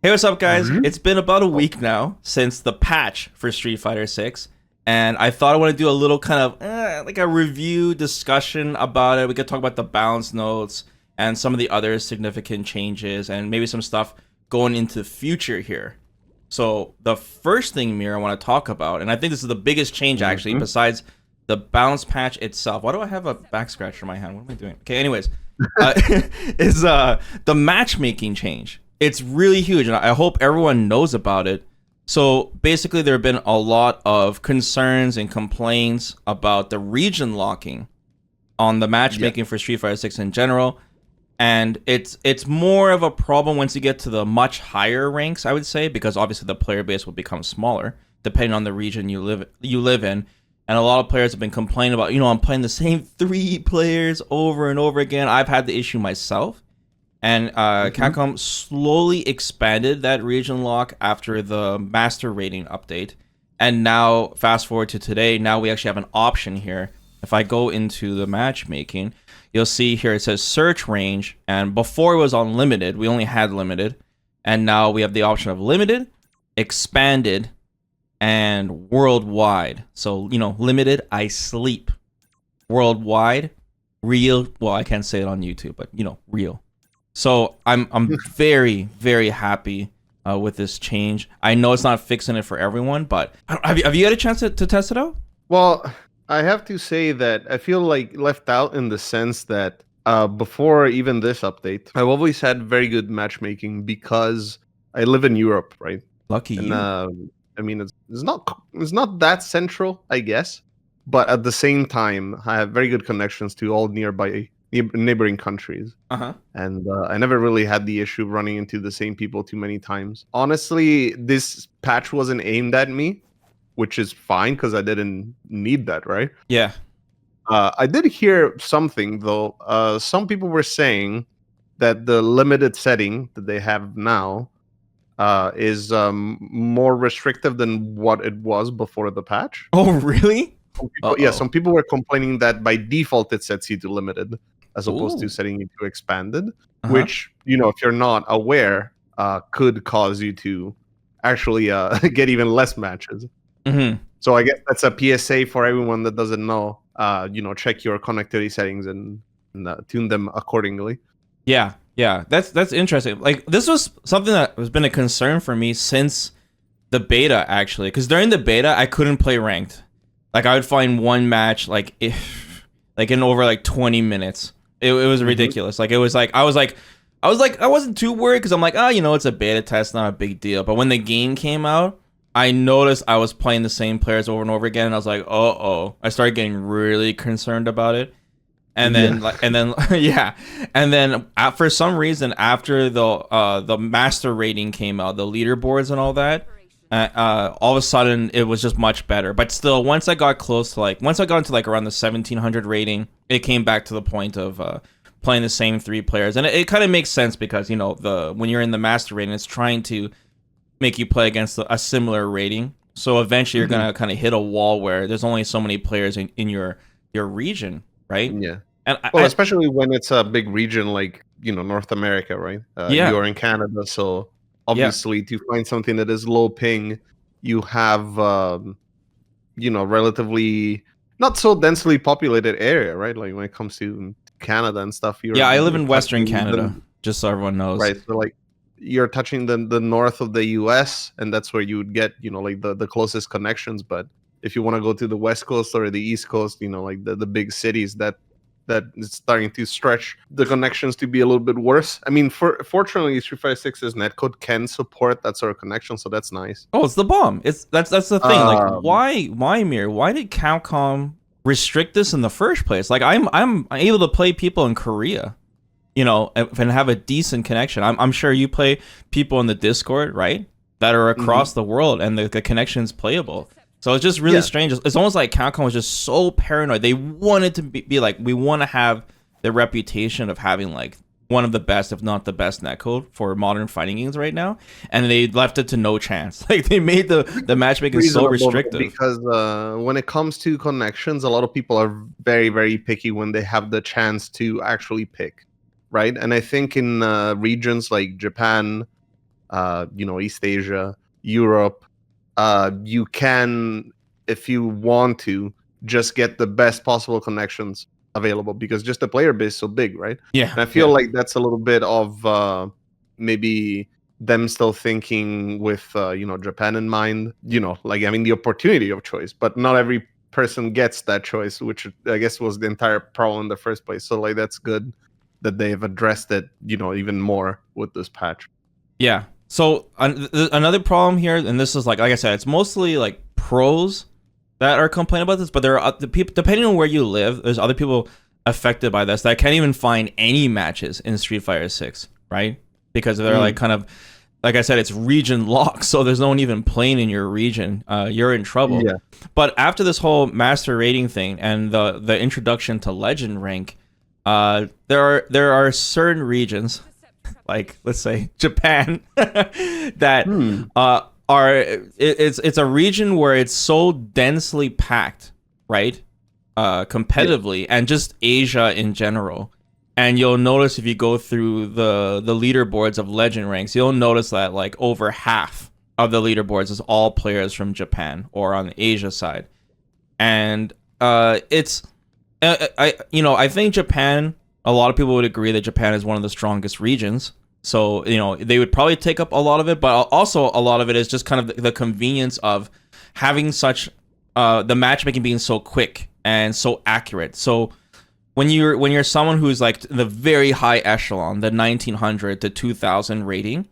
Hey, what's up, guys? Mhm. It's been about a week now since the patch for Street Fighter 6, and I thought I want to do a little kind of like a review discussion about it. We could talk about the balance notes and some of the other significant changes, and maybe some stuff going into the future here. So the first thing, Mir, I want to talk about, and I think this is the biggest change actually, Mhm. besides the balance patch itself. Why do I have a back scratcher in my hand? What am I doing? Okay, anyways, is the matchmaking change. It's really huge, and I hope everyone knows about it. So basically, there have been a lot of concerns and complaints about the region locking on the Yeah. matchmaking for Street Fighter 6 in general, and it's more of a problem once you get to the much higher ranks, I would say, because obviously the player base will become smaller depending on the region you live in. And a lot of players have been complaining about, I'm playing the same three players over and over again. I've had the issue myself, and Mhm. Capcom slowly expanded that region lock after the master rating update. And now, fast forward to today, now we actually have an option here. If I go into the matchmaking, you'll see here it says search range. And before it was unlimited, we only had limited. And now we have the option of limited, expanded, and worldwide. So, limited, I sleep. Worldwide, real. Well, I can't say it on YouTube, but, real. So I'm very very happy with this change. I know it's not fixing it for everyone, but have you had a chance to test it out? Well, I have to say that I feel like left out in the sense that before even this update, I've always had very good matchmaking because I live in Europe, right? Lucky And you. I mean, it's not that central, I guess, but at the same time, I have very good connections to all nearby neighboring countries. Uh huh. And I never really had the issue of running into the same people too many times. Honestly, this patch wasn't aimed at me, which is fine because I didn't need that, right? Yeah. I did hear something though. Some people were saying that the limited setting that they have now is more restrictive than what it was before the patch. Oh really? Uh Yeah, oh. some people were complaining that by default it sets you to limited as opposed to Ooh. setting you to expanded, Uh huh. which if you're not aware, could cause you to actually get even less matches. Hmm. So I guess that's a PSA for everyone that doesn't know. Check your connectivity settings and tune them accordingly. Yeah. Yeah. That's interesting. Like this was something that has been a concern for me since the beta actually, because during the beta I couldn't play ranked. Like I would find one match like if like in over like 20 minutes. It was Hmm. ridiculous. Like it was like I wasn't too worried because I'm like, oh, it's a beta test, not a big deal. But when the game came out, I noticed I was playing the same players over and over again, and I was like, oh. I started getting really concerned about it. And Yeah. then yeah, and then for some reason after the master rating came out, the leaderboards and all that, all of a sudden it was just much better. But still, once I got close to once I got into like around the 1700 rating, it came back to the point of playing the same three players, and it kind of makes sense because the when you're in the master rating, it's trying to make you play against a similar rating. So eventually, you're Hmm. gonna kind of hit a wall where there's only so many players in your region, right? Yeah. And Well, especially when it's a big region like North America, right? yeah, You're in Canada, so yeah, obviously to find something that is low ping, you have relatively not so densely populated area, right? Like when it comes to Canada and stuff, yeah. I live you're in Western touching Canada, just so everyone knows. right. So like you're touching the north of the US, and that's where you would get, like the closest connections. But if you want to go to the West Coast or the East Coast, like the big cities that is starting to stretch the connections to be a little bit worse. I mean, fortunately, Street Fighter 6's netcode can support that sort of connection, so that's nice. Oh, it's the bomb. That's the thing. Like, Um, why Mir? Why did Capcom restrict this in the first place? Like, I'm able to play people in Korea, and have a decent connection. I'm sure you play people in the Discord, right? That are mhm. across the world, and the connection's playable. So it's just really Yeah, strange. It's almost like Capcom was just so paranoid. They wanted to be like, we want to have the reputation of having like one of the best, if not the best, netcode for modern fighting games right now, and they left it to no chance. Like they made the matchmaking so reasonable though, restrictive. because when it comes to connections, a lot of people are very, very picky when they have the chance to actually pick, right? And I think in regions like Japan, East Asia, Europe, you can, if you want to, just get the best possible connections available because just the player base is so big, right? Yeah, And I feel yeah. like that's a little bit of maybe them still thinking with Japan in mind, like having the opportunity of choice, but not every person gets that choice, which I guess was the entire problem in the first place. So like that's good that they've addressed it, even more with this patch. Yeah. So another problem here, and this is like I said, it's mostly like pros that are complaining about this, but there are the people, depending on where you live, there's other people affected by this that can't even find any matches in Street Fighter 6, right? Because they're like kind of, like I said, it's region locked, so there's no one even playing in your region. You're in trouble. Yeah. But after this whole master rating thing and the introduction to legend rank, there are certain regions, like let's say Japan, that it's a region where it's so densely packed, right? Competitively, and just Asia in general. And you'll notice if you go through the leaderboards of legend ranks, you'll notice that like over half of the leaderboards is all players from Japan or on the Asia side. And it's I think Japan, a lot of people would agree that Japan is one of the strongest regions. So, they would probably take up a lot of it, but also a lot of it is just kind of the convenience of having such the matchmaking being so quick and so accurate. So when you're someone who's like the very high echelon, the 1900 to 2000 rating,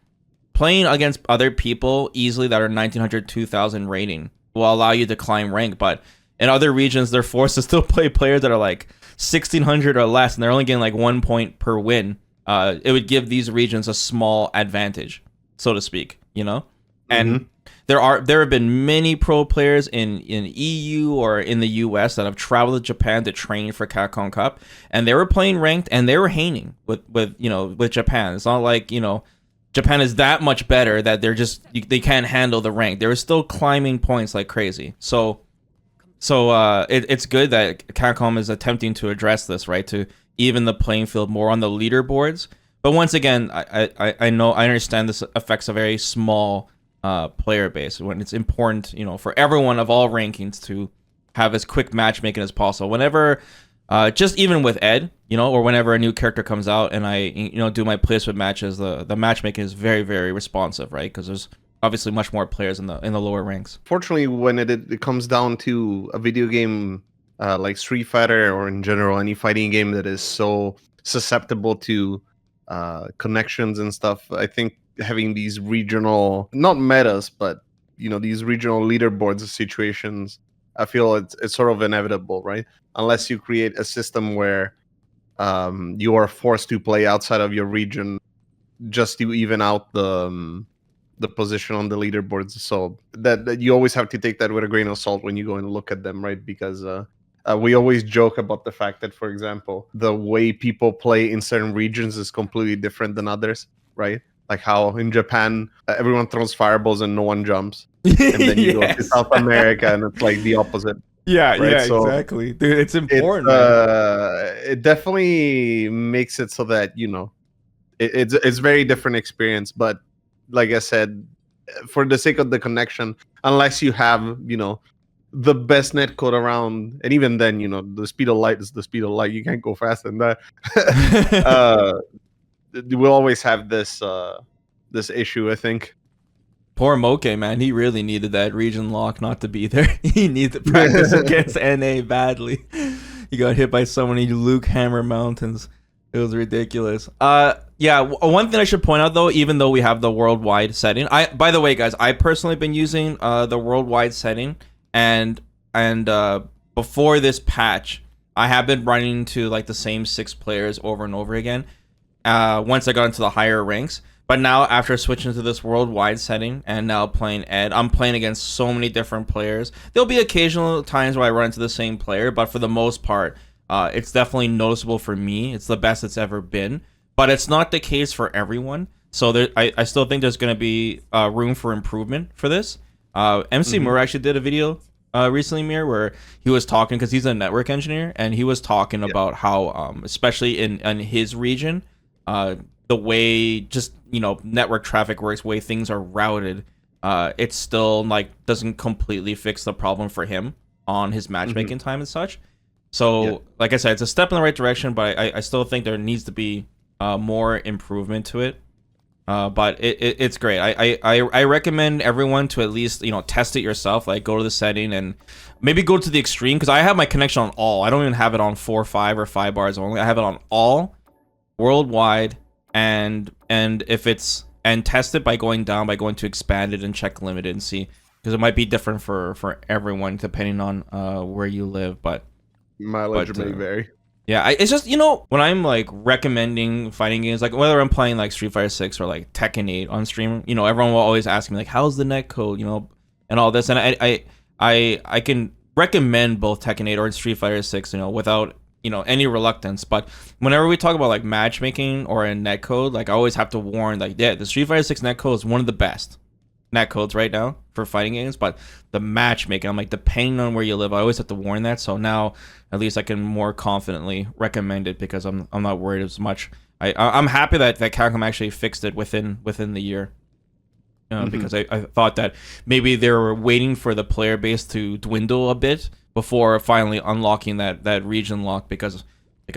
playing against other people easily that are 1900, 2000 rating will allow you to climb rank. But in other regions, they're forced to still play players that are like 1600 or less, and they're only getting like 1 point per win. It would give these regions a small advantage, so to speak, And there have been many pro players in EU or in the US that have traveled to Japan to train for Capcom Cup, and they were playing ranked and they were hanging with Japan. It's not like Japan is that much better that they can't handle the rank. They were still climbing points like crazy. So it's good that Capcom is attempting to address this, right? To even the playing field more on the leaderboards. But once again, I understand this affects a very small player base when it's important, for everyone of all rankings to have as quick matchmaking as possible. Whenever, just even with Ed, or whenever a new character comes out and I, do my placement matches, the matchmaking is very, very responsive, right? Because there's obviously much more players in the lower ranks. Fortunately, when it comes down to a video game like Street Fighter or in general any fighting game that is so susceptible to connections and stuff, I think having these regional, not metas, but these regional leaderboards situations, I feel it's sort of inevitable, right? Unless you create a system where you are forced to play outside of your region just to even out the position on the leaderboards. So that you always have to take that with a grain of salt when you go and look at them, right? Because we always joke about the fact that, for example, the way people play in certain regions is completely different than others, right? Like how in Japan, everyone throws fireballs and no one jumps. And then you go to South America and it's like the opposite. Yeah, right? yeah, So exactly. Dude, it's important. it definitely makes it so that, it's very different experience. But like I said, for the sake of the connection, unless you have, the best net code around, and even then, the speed of light is the speed of light. You can't go faster than that. We'll always have this issue, I think. Poor Moke, man. He really needed that region lock not to be there. He needed to practice against NA badly. He got hit by so many Luke Hammer Mountains. It was ridiculous. Yeah, one thing I should point out, though, even though we have the worldwide setting, by the way, guys, I personally been using the worldwide setting, and before this patch, I have been running into like the same 6 players over and over again. Once I got into the higher ranks. But now, after switching to this worldwide setting and now playing Ed, I'm playing against so many different players. There'll be occasional times where I run into the same player, but for the most part, it's definitely noticeable for me. It's the best it's ever been. But it's not the case for everyone. So I still think there's going to be room for improvement for this. MC Moore actually did a video recently, Mir, where he was talking, because he's a network engineer, and he was talking about how, especially in his region, the way just network traffic works, way things are routed, it still like doesn't completely fix the problem for him on his matchmaking time and such. So like I said, it's a step in the right direction, but I still think there needs to be more improvement to it. But it's great. I recommend everyone to at least test it yourself. Like go to the setting and maybe go to the extreme, because I have my connection on all. I don't even have it on 4.5 or 5 bars only. I have it on all worldwide, and if it's and test it by going to expanded and check limited and see, because it might be different for everyone depending on where you live. But mileage may vary. Yeah, it's just, when I'm like recommending fighting games, like whether I'm playing like Street Fighter 6 or like Tekken 8 on stream, everyone will always ask me like, how's the net code, and all this. And I can recommend both Tekken 8 or Street Fighter 6, without, any reluctance. But whenever we talk about like matchmaking or a net code, like I always have to warn, like, yeah, the Street Fighter 6 net code is one of the best net codes right now for fighting games, but the matchmaking, I'm like, depending on where you live, I always have to warn that. So now at least I can more confidently recommend it, because I'm not worried as much. I'm happy that Capcom actually fixed it within the year, because I thought that maybe they were waiting for the player base to dwindle a bit before finally unlocking that region lock, because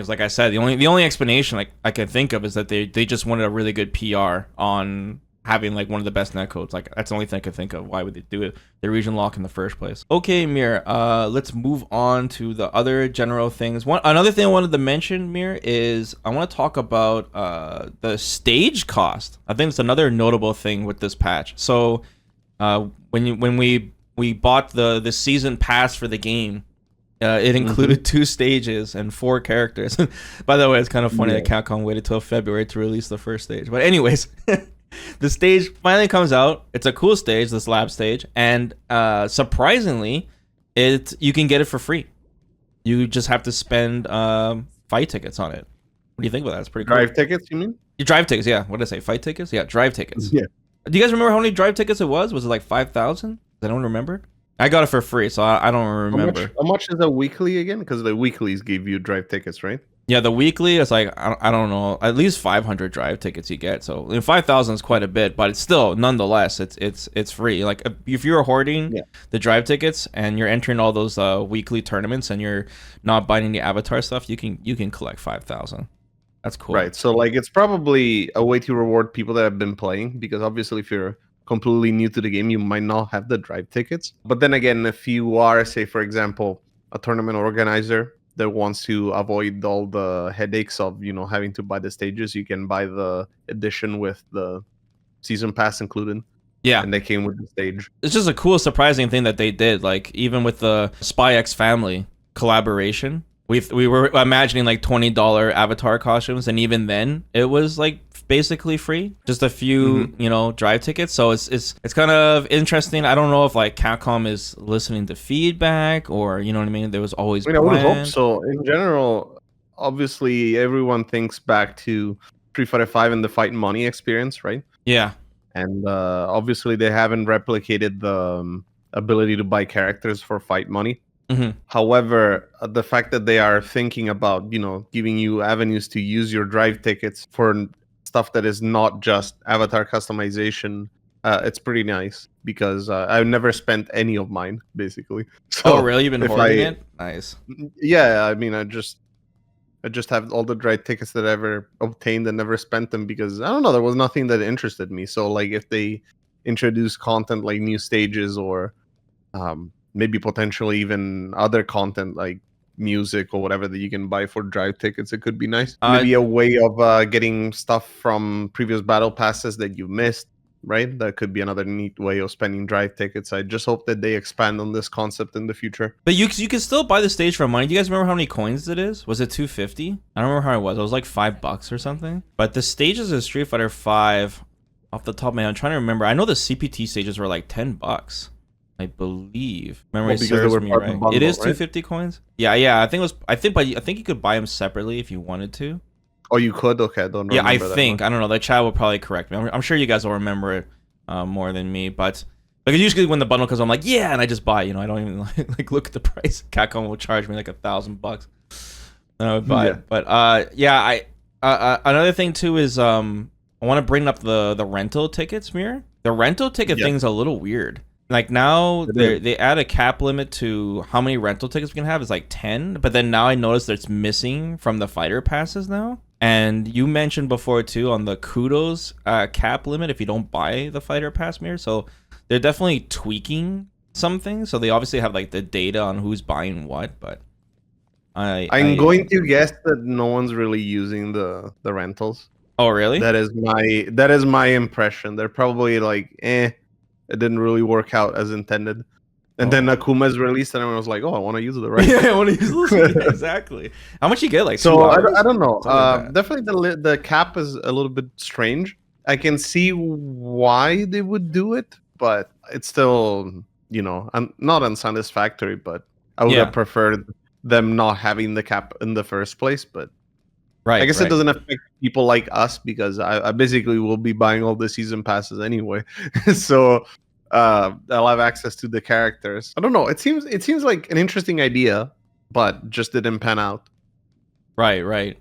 like I said, the only explanation I can think of is that they just wanted a really good PR on having like one of the best netcodes. Like that's the only thing I could think of. Why would they do it? The region lock in the first place. Okay, Mir. Let's move on to the other general things. Another thing I wanted to mention, Mir, is I want to talk about the stage cost. I think it's another notable thing with this patch. So when we bought the season pass for the game, it included 2 stages and 4 characters. By the way, it's kind of funny that Capcom waited till February to release the first stage. But anyways. The stage finally comes out. It's a cool stage, this lab stage, and surprisingly, you can get it for free. You just have to spend fight tickets on it. What do you think about that? It's pretty cool. Drive tickets, you mean? Your drive tickets, yeah. What did I say? Fight tickets? Yeah, drive tickets. Yeah. Do you guys remember how many drive tickets it was? Was it like 5,000? I don't remember. I got it for free, so I don't remember. How much is a weekly again? Because the weeklies give you drive tickets, right? Yeah, the weekly is like, I don't know, at least 500 drive tickets you get. So 5,000 is quite a bit, but it's still, nonetheless, it's free. Like if you're hoarding the drive tickets and you're entering all those weekly tournaments and you're not buying the avatar stuff, you can collect 5,000. That's cool. Right. So like it's probably a way to reward people that have been playing, because obviously if you're completely new to the game, you might not have the drive tickets. But then again, if you are, say for example, a tournament organizer that wants to avoid all the headaches of having to buy the stages, you can buy the edition with the season pass included. Yeah, and they came with the stage. It's just a cool, surprising thing that they did. Like even with the Spy X Family collaboration, we were imagining like $20 avatar costumes, and even then it was like basically free, just a few drive tickets. So it's kind of interesting. I don't know if like Capcom is listening to feedback, or what I mean, there was always I would hope so. In general, obviously everyone thinks back to Street Fighter 5 and the Fight Money experience, right? Yeah. And obviously they haven't replicated the ability to buy characters for Fight Money. However, the fact that they are thinking about giving you avenues to use your drive tickets for stuff that is not just avatar customization, it's pretty nice, because I've never spent any of mine basically. So really? You've been hoarding it? Nice. Yeah, I mean, I just have all the drive tickets that I ever obtained and never spent them, because I don't know, there was nothing that interested me. So like if they introduce content like new stages, or maybe potentially even other content like music or whatever that you can buy for drive tickets, it could be nice. Maybe a way of getting stuff from previous battle passes that you missed, right? That could be another neat way of spending drive tickets. I just hope that they expand on this concept in the future. But you can still buy the stage for money. Do you guys remember how many coins it is? Was it 250? I don't remember how it was. It was like $5 or something. But the stages of Street Fighter 5, off the top of my head, I'm trying to remember. I know the CPT stages were like $10. I believe. Memory serves me right. Bundle, it is 250 coins. Yeah. I think it was. I think you could buy them separately if you wanted to. Oh, you could. Okay, I don't remember. Yeah, I think. I don't know. The chat will probably correct me. I'm sure you guys will remember it more than me. But like usually when the bundle comes, I'm like, yeah, and I just buy. I don't even like look at the price. Capcom will charge me like $1,000. But yeah, Another thing too is I want to bring up the rental tickets, Mir. The rental ticket Yeah, thing's a little weird. Like now it is. they add a cap limit to how many rental tickets we can have is like 10, but then now I noticed that it's missing from the fighter passes now. And you mentioned before too on the kudos cap limit if you don't buy the fighter pass, Mir. So they're definitely tweaking something. So they obviously have like the data on who's buying what, but I'm I going to guess that no one's really using the rentals. oh really? That is my impression. They're probably like, it didn't really work out as intended. And then Oh. Akuma is released, and everyone was like, "Oh, I want to use the Yeah, rentals." I want to use those. Yeah, exactly. How much you get? Like two So I hours? don't know. Something like that. Definitely the cap is a little bit strange. I can see why they would do it, but it's still, not unsatisfactory. But I would have Yeah. preferred them not having the cap in the first place. But I Right. guess it Right. doesn't affect people like us because I basically will be buying all the season passes anyway. So I'll have access to the characters. I don't know. It seems like an interesting idea, but just didn't pan out. Right. Right.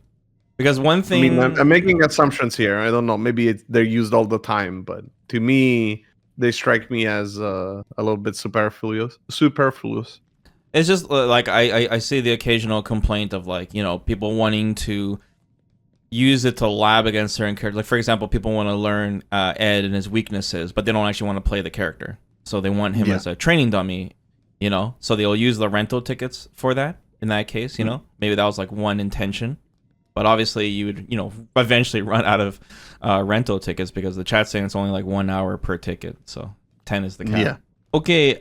Because one I mean, I'm thing. making assumptions here. I don't know. Maybe they're used all the time, but to me, they strike me as a little bit superfluous. Superfluous. It's just like I see the occasional complaint of like people wanting to use it to lab against certain characters. Like for example, people want to learn Ed and his weaknesses, but they don't actually want to play the character. So they want him Yeah. as a training dummy, So they'll use the rental tickets for that. In that case, maybe that was like one intention. But obviously, you would, eventually run out of rental tickets because the chat's saying it's only like 1 hour per ticket. So 10 is the cap. Yeah. Okay,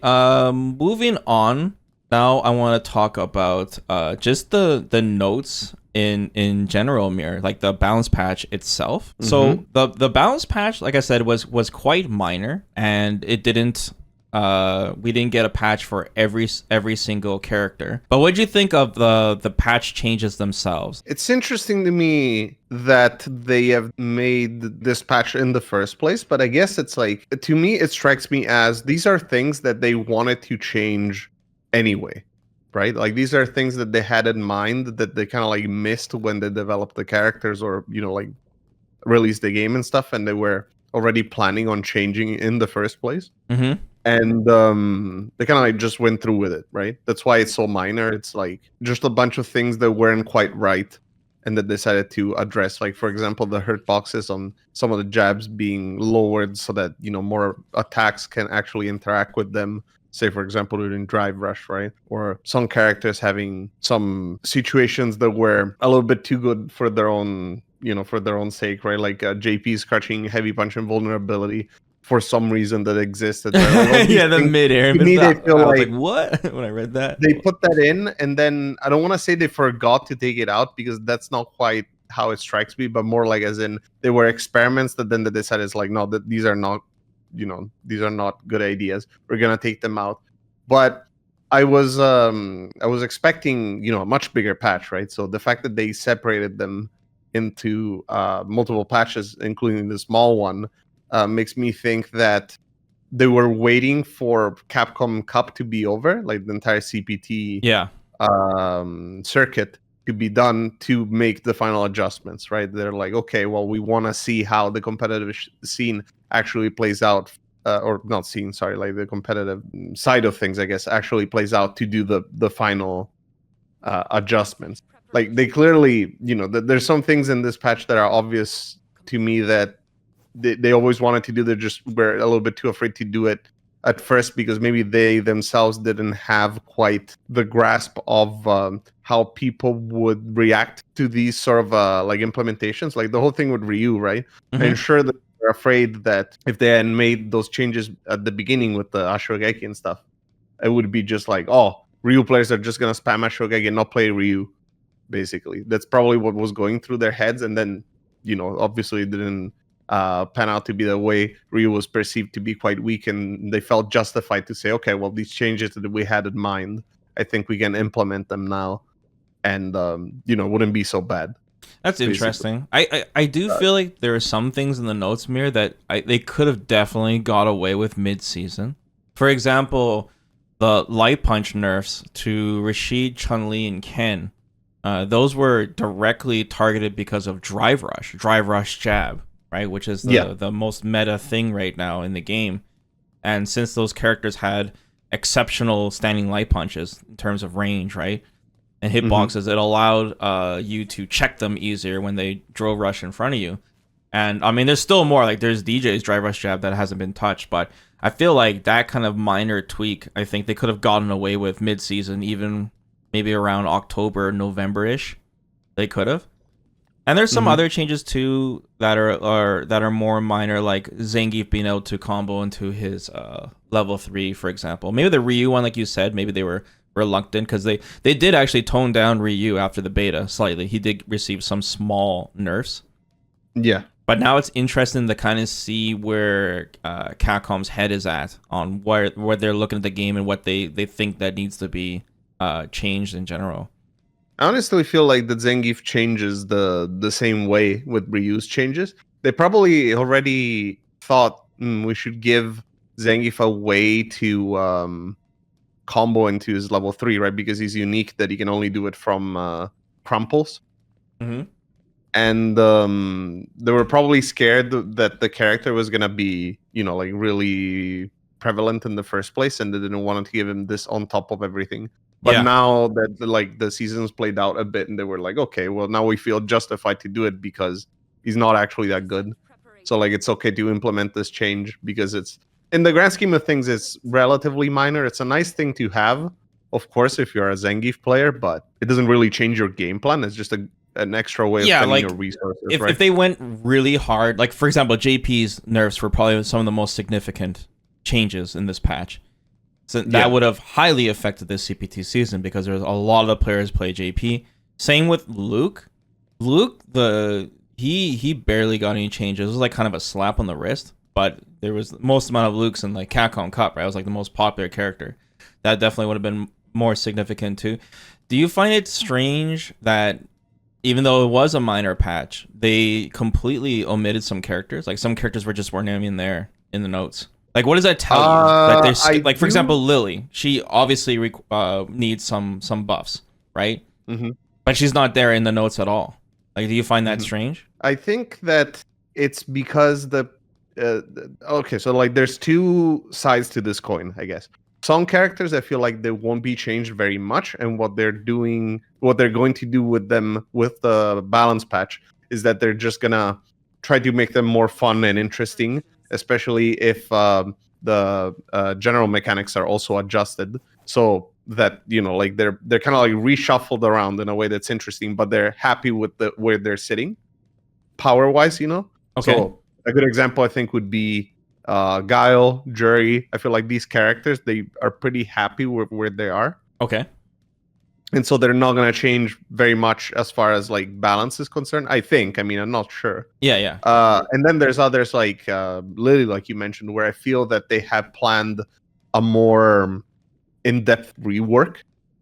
moving on. Now I want to talk about just the notes in general, Mir, like the balance patch itself. So the balance patch, like I said, was quite minor, and it didn't. We didn't get a patch for every single character. But what did you think of the patch changes themselves? It's interesting to me that they have made this patch in the first place, but I guess it's like, to me, it strikes me as these are things that they wanted to change anyway, right? Like these are things that they had in mind that they kind of like missed when they developed the characters or, like released the game and stuff, and they were already planning on changing in the first place. Mm-hmm. And they kind of like just went through with it, right? That's why it's so minor. It's like just a bunch of things that weren't quite right and that decided to address, like for example, the hurt boxes on some of the jabs being lowered so that more attacks can actually interact with them, say for example during drive rush, right? Or some characters having some situations that were a little bit too good for their own sake, right? Like JP's crouching heavy punch invulnerability for some reason that existed, right? Like all these Yeah, the things, mid-air. to me, they feel I was like like, what? When I read that. they put that in, and then I don't want to say they forgot to take it out because that's not quite how it strikes me, but more like as in they were experiments that then they decided it's like, no, that these are not, these are not good ideas. We're gonna take them out. But I was expecting a much bigger patch, right? So the fact that they separated them into multiple patches, including the small one, makes me think that they were waiting for Capcom Cup to be over, like the entire CPT Yeah. circuit to be done to make the final adjustments, right? They're like, okay, well, we want to see how the competitive scene actually plays out, or not scene, sorry, like the competitive side of things, I guess, actually plays out to do the final adjustments. Like they clearly, there's some things in this patch that are obvious to me that they always wanted to do. They just were a little bit too afraid to do it at first because maybe they themselves didn't have quite the grasp of how people would react to these sort of like implementations. Like the whole thing with Ryu, right? Mm-hmm. I'm sure that they're afraid that if they hadn't made those changes at the beginning with the Ashurageki and stuff, it would be just like, oh, Ryu players are just gonna spam Ashurageki and not play Ryu. Basically, that's probably what was going through their heads, and then obviously it didn't pan out to be the way Ryu was perceived to be quite weak, and they felt justified to say, okay, well, these changes that we had in mind, I think we can implement them now, and wouldn't be so bad. That's interesting. I do feel like there are some things in the notes, Mir, that they could have definitely got away with mid-season. For example, the light punch nerfs to Rashid, Chun-Li, and Ken. those were directly targeted because of drive rush jab, right? Which is Yeah. the most meta thing right now in the game. And since those characters had exceptional standing light punches in terms of range, right, and hitboxes, it allowed you to check them easier when they drove rush in front of you. And I mean, there's still more. Like there's DJ's drive rush jab that hasn't been touched, but I feel like that kind of minor tweak, I think they could have gotten away with mid-season, even maybe around October, November-ish. They could have. And there's some other changes too that are more minor, like Zangief being able to combo into his level 3, for example. Maybe the Ryu one, like you said, maybe they were reluctant because they did actually tone down Ryu after the beta slightly. He did receive some small nerfs. Yeah. But now it's interesting to kind of see where Capcom's head is at on where they're looking at the game and what they think that needs to be changed in general. I honestly feel like the Zangief changes the same way with Ryu's changes. They probably already thought we should give Zangief a way to combo into his level 3, right? Because he's unique that he can only do it from crumples. Mm-hmm. And they were probably scared that the character was gonna be, like really prevalent in the first place, and they didn't want to give him this on top of everything. But now that the seasons played out a bit, and they were like, okay, well now we feel justified to do it because he's not actually that good. So like it's okay to implement this change because it's in the grand scheme of things, it's relatively minor. It's a nice thing to have, of course, if you're a Zangief player, but it doesn't really change your game plan. It's just an extra way of spending your resources. If they went really hard, like for example, JP's nerfs were probably some of the most significant changes in this patch. So that would have highly affected this CPT season because there's a lot of the players play JP. Same with Luke. Luke, he barely got any changes. It was like kind of a slap on the wrist, but there was the most amount of Lukes in like Capcom Cup, right? It was like the most popular character. That definitely would have been more significant too. Do you find it strange that even though it was a minor patch, they completely omitted some characters? Like some characters weren't even there in the notes. Like, what does that tell you? That there's like, for example, Lily. She obviously needs some buffs, right? Mm-hmm. But she's not there in the notes at all. Like, do you find that strange? I think that it's because okay, so like there's two sides to this coin, I guess. Some characters I feel like they won't be changed very much, and what they're going to do with them with the balance patch is that they're just gonna try to make them more fun and interesting, especially if the general mechanics are also adjusted so that like they're kind of like reshuffled around in a way that's interesting, but they're happy with where they're sitting power wise. Okay. So a good example I think would be Guile, Jury. I feel like these characters, they are pretty happy with where they are. Okay. And so they're not going to change very much as far as like balance is concerned, I think. I mean, I'm not sure. Yeah. And then there's others like Lily, like you mentioned, where I feel that they have planned a more in-depth rework.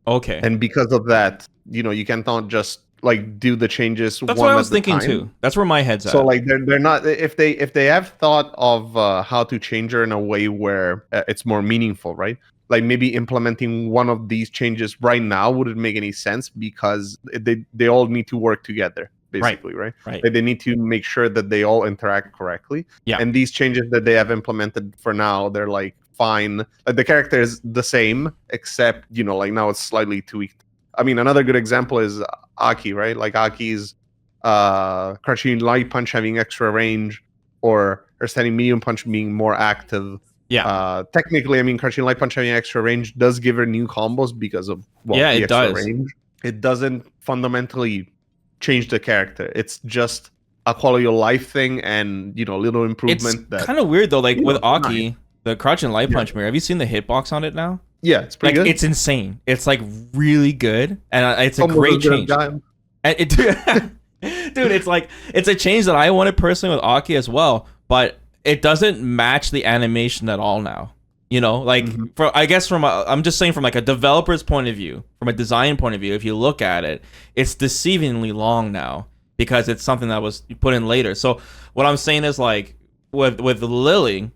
Okay. And because of that, you can't just like do the changes. That's what I was thinking too. That's where my head's at. So like they're not, if they have thought of how to change her in a way where it's more meaningful, right? Like maybe implementing one of these changes right now wouldn't make any sense because they all need to work together, basically, right? Right. Like they need to make sure that they all interact correctly. Yeah. And these changes that they have implemented for now, they're like fine. Like the character is the same, except like now it's slightly tweaked. I mean, another good example is Aki, right? Like Aki's crouching light punch having extra range, or her standing medium punch being more active. Yeah. Technically, I mean, crouching light punch having extra range does give her new combos because of the extra range. It doesn't fundamentally change the character. It's just a quality of life thing and little improvement. It's kind of weird though. Like with Aki, the crouching light punch mirror. Have you seen the hitbox on it now? Yeah, it's pretty good. It's insane. It's like really good, and it's a great change. And dude, it's a change that I wanted personally with Aki as well, but it doesn't match the animation at all now. I guess I'm just saying from like a developer's point of view, from a design point of view, if you look at it, it's deceivingly long now because it's something that was put in later. So what I'm saying is like with Lily.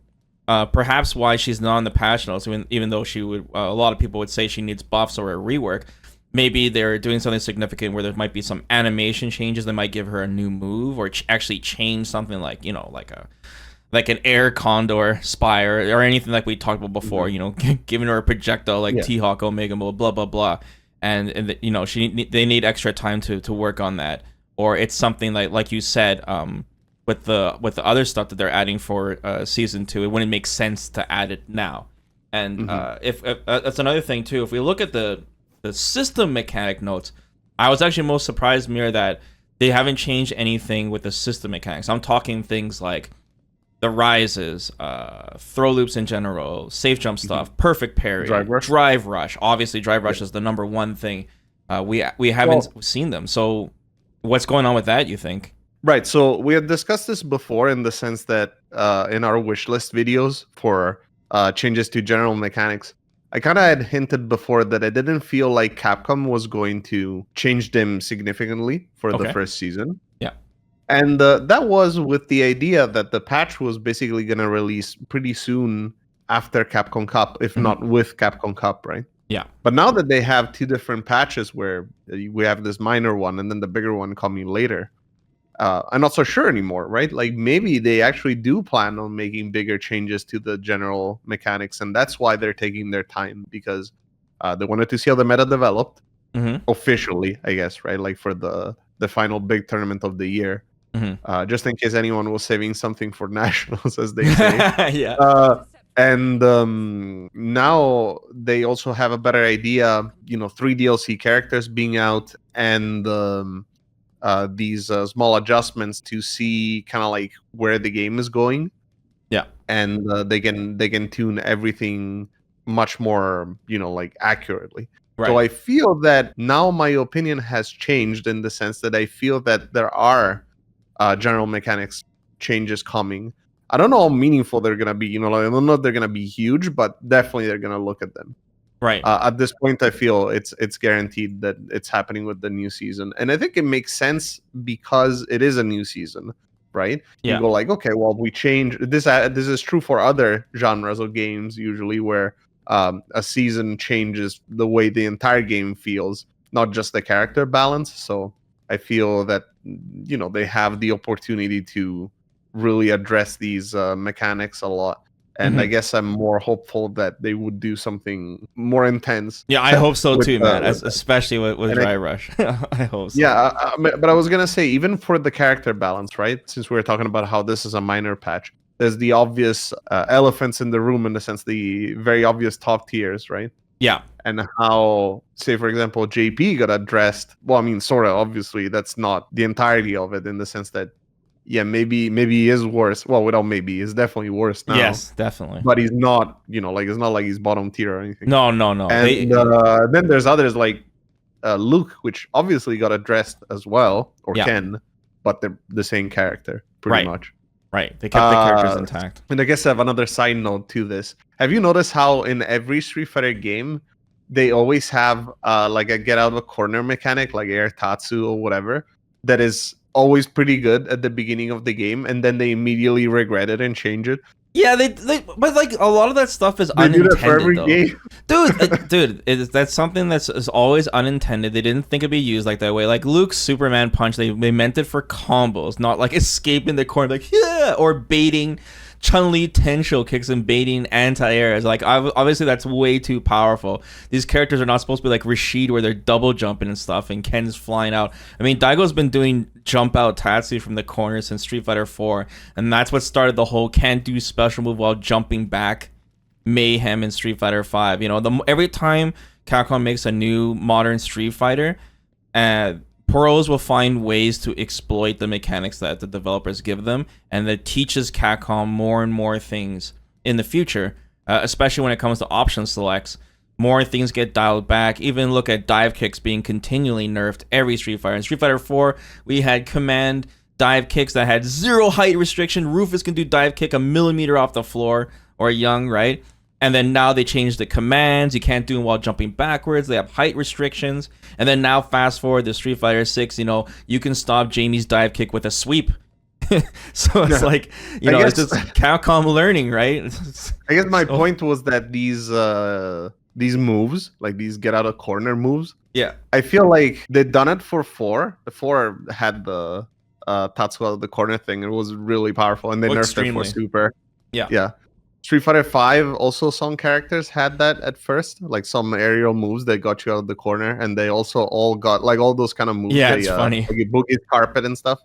Perhaps why she's not on the patch notes, even though she would, a lot of people would say she needs buffs or a rework. maybe they're doing something significant where there might be some animation changes that might give her a new move, or actually change something like, like an air condor spire or anything like we talked about before. Giving her a projectile like Yeah. T-Hawk Omega mode, blah blah blah, and they need extra time to work on that, or it's something like you said, with the other stuff that they're adding for season 2, it wouldn't make sense to add it now. And if that's another thing too. If we look at the system mechanic notes, I was actually most surprised, Mir, that they haven't changed anything with the system mechanics. I'm talking things like the rises, throw loops in general, safe jump stuff, perfect parry, drive rush. Obviously, drive rush is the number one thing. We haven't seen them. So what's going on with that, you think? Right. So we had discussed this before in the sense that in our wish list videos for changes to general mechanics, I kind of had hinted before that I didn't feel like Capcom was going to change them significantly for the first season. Yeah. And that was with the idea that the patch was basically going to release pretty soon after Capcom Cup, if not with Capcom Cup, right? Yeah. But now that they have 2 different patches where we have this minor one and then the bigger one coming later, I'm not so sure anymore, right? Like maybe they actually do plan on making bigger changes to the general mechanics, and that's why they're taking their time, because they wanted to see how the meta developed officially, I guess, right? Like for the final big tournament of the year. Just in case anyone was saving something for nationals, as they say. Yeah. And now they also have a better idea, 3 DLC characters being out, and these small adjustments to see kind of like where the game is going. Yeah. And they can tune everything much more, like accurately. Right. So I feel that now my opinion has changed in the sense that I feel that there are general mechanics changes coming. I don't know how meaningful they're gonna be. I don't know if they're gonna be huge, but definitely they're gonna look at them. Right. At this point, I feel it's guaranteed that it's happening with the new season, and I think it makes sense because it is a new season, right? Yeah. You go like, okay, well, we change this. This is true for other genres of games usually, where a season changes the way the entire game feels, not just the character balance. So I feel that they have the opportunity to really address these mechanics a lot. And I guess I'm more hopeful that they would do something more intense. Yeah, I hope so too, man. Especially with Dry Rush. I hope so. Yeah, but I was gonna say, even for the character balance, right? Since we were talking about how this is a minor patch, there's the obvious elephants in the room, in the sense the very obvious top tiers, right? Yeah. And how, say for example, JP got addressed. Well, I mean, sort of. Obviously, that's not the entirety of it, in the sense that, yeah, maybe he is worse. Well, without maybe, he's definitely worse now. Yes, definitely. But he's not, like it's not like he's bottom tier or anything. No. And then there's others like Luke, which obviously got addressed as well, or Ken, but they're the same character pretty much. Right. They kept the characters intact. And I guess I have another side note to this. Have you noticed how in every Street Fighter game they always have like a get out of a corner mechanic, like Air Tatsu or whatever, that is always pretty good at the beginning of the game, and then they immediately regret it and change it? Yeah, but like a lot of that stuff is unintended. Do that for every game. Dude, that's something that's always unintended. They didn't think it'd be used like that way. Like Luke's Superman punch, they meant it for combos, not like escaping the corner, like yeah, or baiting Chun-Li Tensho kicks and baiting anti-airs. Like obviously that's way too powerful. These characters are not supposed to be like Rashid, where they're double jumping and stuff, and Ken's flying out. I mean, Daigo's been doing jump out Tatsu from the corner since Street Fighter 4, and that's what started the whole can't do special move while jumping back mayhem in Street Fighter 5. Every time Capcom makes a new modern Street Fighter, pros will find ways to exploit the mechanics that the developers give them, and that teaches Capcom more and more things in the future, especially when it comes to option selects. More things get dialed back. Even look at dive kicks being continually nerfed every Street Fighter. In Street Fighter 4, we had command dive kicks that had 0 height restriction. Rufus can do dive kick a millimeter off the floor, or Young, right? And then now they changed the commands. You can't do them while jumping backwards. They have height restrictions. And then now fast forward to Street Fighter 6, you can stop Jamie's dive kick with a sweep. So it's like, it's just Capcom learning, right? I guess my point was that these moves, like these get out of corner moves, Yeah. I feel like they've done it for 4. The 4 had the Tatsuo the corner thing. It was really powerful, and they nerfed it for Extremely. Super. Yeah. Yeah. Street Fighter 5 also some characters had that at first, like some aerial moves that got you out of the corner, and they also all got like all those kind of moves. Yeah, They it's funny. like Boogie's carpet and stuff.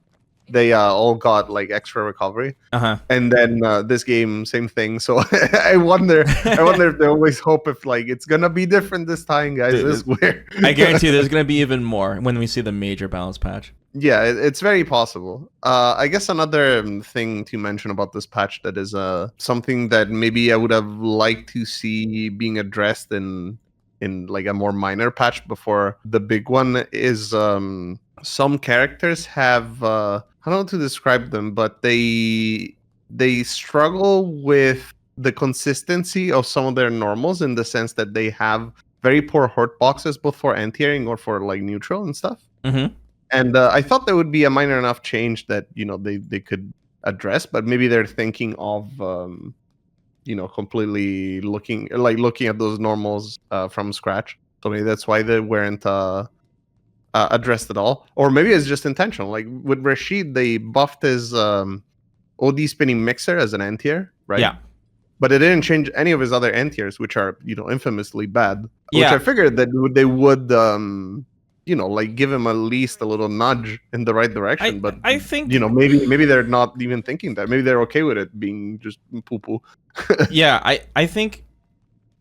They all got like extra recovery. Uh-huh. And then this game, same thing. So I wonder if they always hope if like it's gonna be different this time, guys. Dude, This is weird. I guarantee there's gonna be even more when we see the major balance patch. Yeah, it's very possible. I guess another thing to mention about this patch that is something that maybe I would have liked to see being addressed in like a more minor patch before the big one is some characters have I don't know how to describe them, but they struggle with the consistency of some of their normals in the sense that they have very poor hurt boxes both for anti-airing or for like neutral and stuff. Mm-hmm. And I thought there would be a minor enough change that they could address, but maybe they're thinking of completely looking at those normals from scratch. So maybe that's why they weren't addressed at all, or maybe it's just intentional. Like with Rashid, they buffed his OD spinning mixer as an anti-air, right? Yeah. But it didn't change any of his other anti-airs, which are infamously bad. Yeah. Which I figured that they would like give him at least a little nudge in the right direction. But I think maybe they're not even thinking that. Maybe they're okay with it being just poo poo. Yeah, I think.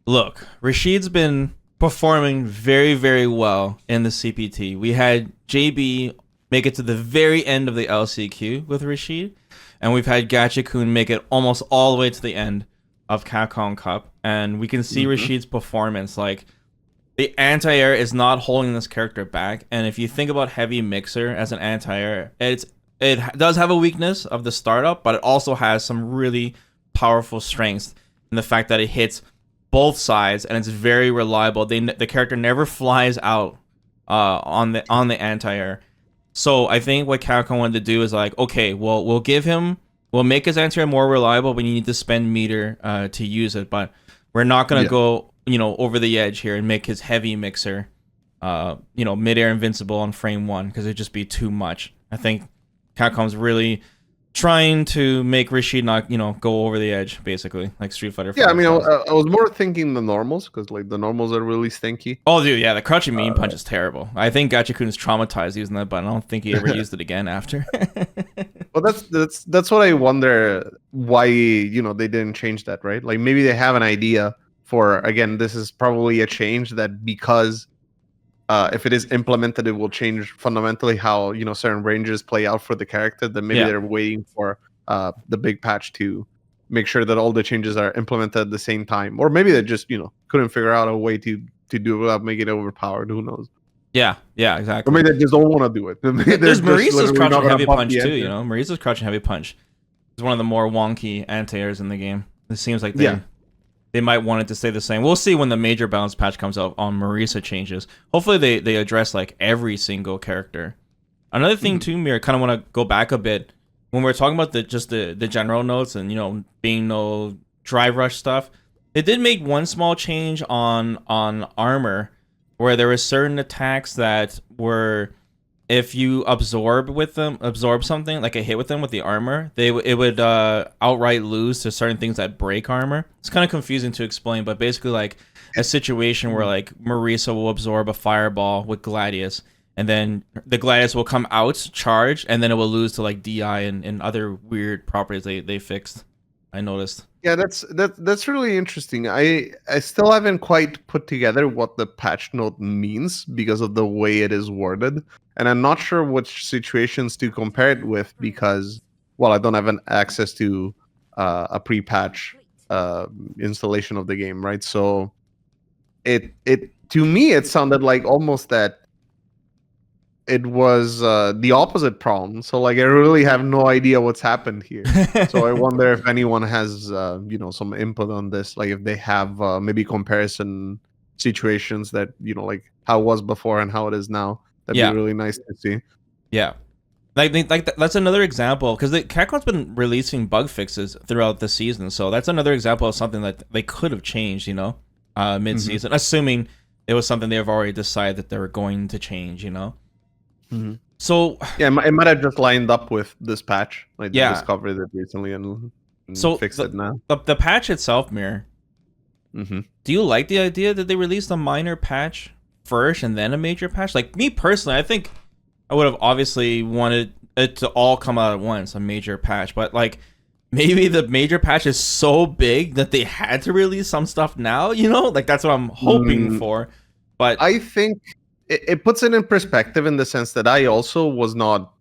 Look, Rashid's been performing very, very well in the CPT. We had JB make it to the very end of the LCQ with Rashid, and we've had Gacha-kun make it almost all the way to the end of Capcom Cup, and we can see Rashid's performance. Like, the anti-air is not holding this character back, and if you think about Heavy Mixer as an anti-air, it does have a weakness of the startup, but it also has some really powerful strengths in the fact that it hits both sides and it's very reliable. The character never flies out on the anti-air. So I think what Capcom wanted to do is like, okay, well, we'll make his anti-air more reliable, but you need to spend meter to use it, but we're not gonna go over the edge here and make his Heavy Mixer mid-air invincible on frame 1, because it'd just be too much. I think Capcom's really trying to make Rashid not go over the edge, basically, like Street Fighter 5. Yeah, I mean, I was more thinking the normals, because like the normals are really stinky. Oh, dude, yeah, the crouching mean punch is terrible. I think Gacha-kun is traumatized using that button. I don't think he ever used it again after. Well, that's what I wonder, why they didn't change that, right? Like maybe they have an idea for, again, this is probably a change that, because if it is implemented, it will change fundamentally how certain ranges play out for the character. Then maybe they're waiting for the big patch to make sure that all the changes are implemented at the same time, or maybe they just couldn't figure out a way to do it without making it overpowered. Who knows? Yeah, exactly. Or maybe they just don't want to do it. There's Marisa's crouching heavy punch too. Marisa's crouching heavy punch is one of the more wonky anti-airs in the game. It seems like they might want it to stay the same. We'll see when the major balance patch comes out on Marisa changes. Hopefully they address like every single character. Another thing too, Mir, I kind of want to go back a bit when we're talking about the general notes and being no drive rush stuff. It did make one small change on armor, where there were certain attacks that were, if you absorb something, like a hit with them with the armor, it would outright lose to certain things that break armor. It's kind of confusing to explain, but basically like a situation where like Marisa will absorb a fireball with Gladius, and then the Gladius will come out, charge, and then it will lose to like DI and other weird properties they fixed. I noticed. Yeah, that's really interesting. I still haven't quite put together what the patch note means because of the way it is worded, and I'm not sure which situations to compare it with because, well, I don't have an access to a pre-patch installation of the game, right? So it to me it sounded like almost that it was the opposite problem. So like I really have no idea what's happened here. So I wonder if anyone has some input on this, like if they have maybe comparison situations that like how it was before and how it is now. That'd be really nice to see. Yeah. That's another example, because Capcom's been releasing bug fixes throughout the season, so that's another example of something that they could have changed, mid-season, assuming it was something they've already decided that they were going to change, you know? Mhm. So, Yeah, it might have just lined up with this patch. Like they yeah. discovered it recently and So, fixed it now. the patch itself, Mir, Hmm. do you like the idea that they released a minor patch first and then a major patch? Like, me personally, I think I would have obviously wanted it to all come out at once, a major patch. But, like, maybe the major patch is so big that they had to release some stuff now, you know? Like, that's what I'm hoping for. But, I think it puts it in perspective in the sense that I also was not